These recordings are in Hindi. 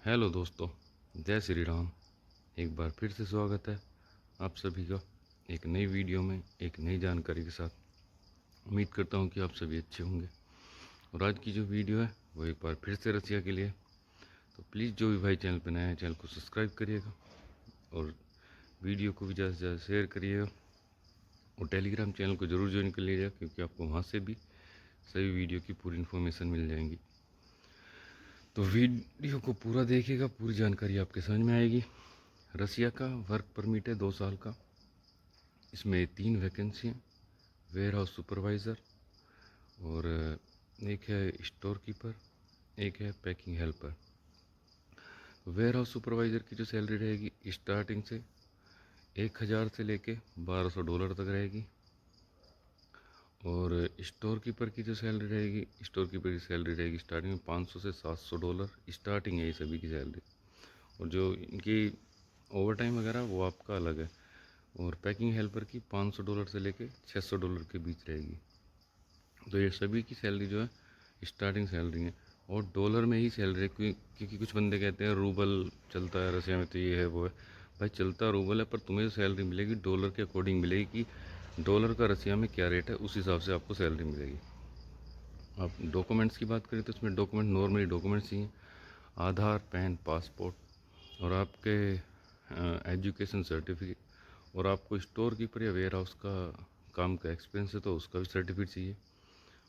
हेलो दोस्तों, जय श्री राम। एक बार फिर से स्वागत है आप सभी का एक नई वीडियो में एक नई जानकारी के साथ। उम्मीद करता हूँ कि आप सभी अच्छे होंगे। और आज की जो वीडियो है वो एक बार फिर से रसिया के लिए। तो प्लीज़ जो भी भाई चैनल पर नया है चैनल को सब्सक्राइब करिएगा और वीडियो को भी ज़्यादा से ज़्यादा शेयर करिएगा। और टेलीग्राम चैनल को ज़रूर ज्वाइन कर लीजिएगा, क्योंकि आपको वहाँ से भी सभी वीडियो की पूरी इन्फॉर्मेशन मिल जाएंगी। तो वीडियो को पूरा देखिएगा, पूरी जानकारी आपके समझ में आएगी। रसिया का वर्क परमिट है 2 साल का। इसमें 3 वैकेंसी हैं, वेयर हाउस सुपरवाइज़र और एक है स्टोर कीपर, एक है packing helper. Warehouse supervisor की जो सैलरी रहेगी स्टार्टिंग से 1000 से लेके $1200 तक रहेगी। और स्टोर कीपर की जो सैलरी रहेगी, स्टोर कीपर की सैलरी रहेगी स्टार्टिंग में $500 से $700 स्टार्टिंग है ये सभी की सैलरी। और जो इनकी ओवर टाइम वगैरह वो आपका अलग है। और पैकिंग हेल्पर की $500 से लेके $600 के बीच रहेगी। तो ये सभी की सैलरी जो है स्टार्टिंग सैलरी है और डॉलर में ही सैलरी है। क्योंकि कुछ बंदे कहते हैं रूबल चलता है रसिया में, तो ये है वो है। भाई चलता रूबल है, पर तुम्हें जो सैलरी मिलेगी डॉलर के अकॉर्डिंग मिलेगी कि डॉलर का रसिया में क्या रेट है, उस हिसाब से आपको सैलरी मिलेगी। अब डॉक्यूमेंट्स की बात करें तो इसमें डॉक्यूमेंट नॉर्मली डॉक्यूमेंट्स ही हैं, आधार, पैन, पासपोर्ट और आपके एजुकेशन सर्टिफिकेट। और आपको स्टोर कीपर या वेयर हाउस का काम का एक्सपीरियंस है तो उसका भी सर्टिफिकेट चाहिए।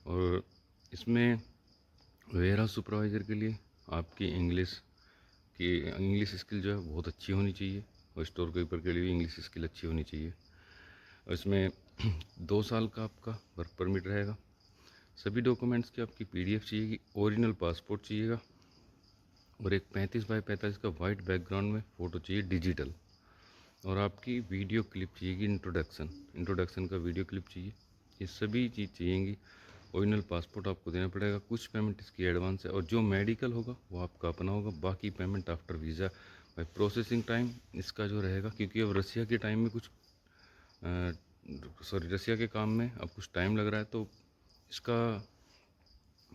और इसमें वेयर हाउस सुपरवाइज़र के लिए आपकी इंग्लिश स्किल जो है बहुत अच्छी होनी चाहिए, और स्टोर कीपर के लिए भी इंग्लिश स्किल अच्छी होनी चाहिए। और इसमें 2 साल का आपका वर्क परमिट रहेगा। सभी डॉक्यूमेंट्स की आपकी PDF चाहिएगी, ओरिजिनल पासपोर्ट चाहिएगा और एक 35x45 का वाइट बैकग्राउंड में फ़ोटो चाहिए डिजिटल। और आपकी वीडियो क्लिप चाहिएगी, इंट्रोडक्शन का वीडियो क्लिप चाहिए। ये सभी चीज़ चाहिएंगी। ओरिजिनल पासपोर्ट आपको देना पड़ेगा। कुछ पेमेंट इसकी एडवांस है और जो मेडिकल होगा वो आपका अपना होगा, बाकी पेमेंट आफ्टर वीज़ा। भाई प्रोसेसिंग टाइम इसका जो रहेगा, क्योंकि अब रसिया के टाइम में रसिया के काम में अब कुछ टाइम लग रहा है, तो इसका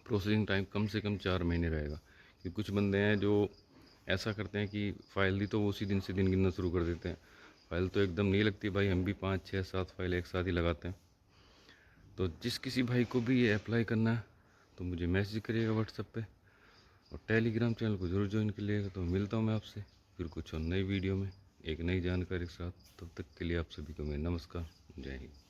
प्रोसेसिंग टाइम कम से कम 4 महीने रहेगा। क्योंकि कुछ बंदे हैं जो ऐसा करते हैं कि फ़ाइल दी तो वो उसी दिन से दिन गिनना शुरू कर देते हैं। फ़ाइल तो एकदम नहीं लगती भाई, हम भी 5, 6, 7 फाइल एक साथ ही लगाते हैं। तो जिस किसी भाई को भी ये अप्लाई करना है तो मुझे मैसेज करिएगा व्हाट्सएप पे, और टेलीग्राम चैनल को ज़रूर ज्वाइन कर लीजिएगा। तो मिलता हूँ मैं आपसे फिर कुछ और नई वीडियो में एक नई जानकारी के साथ। तब तक के लिए आप सभी को मेरा नमस्कार, जय हिंद।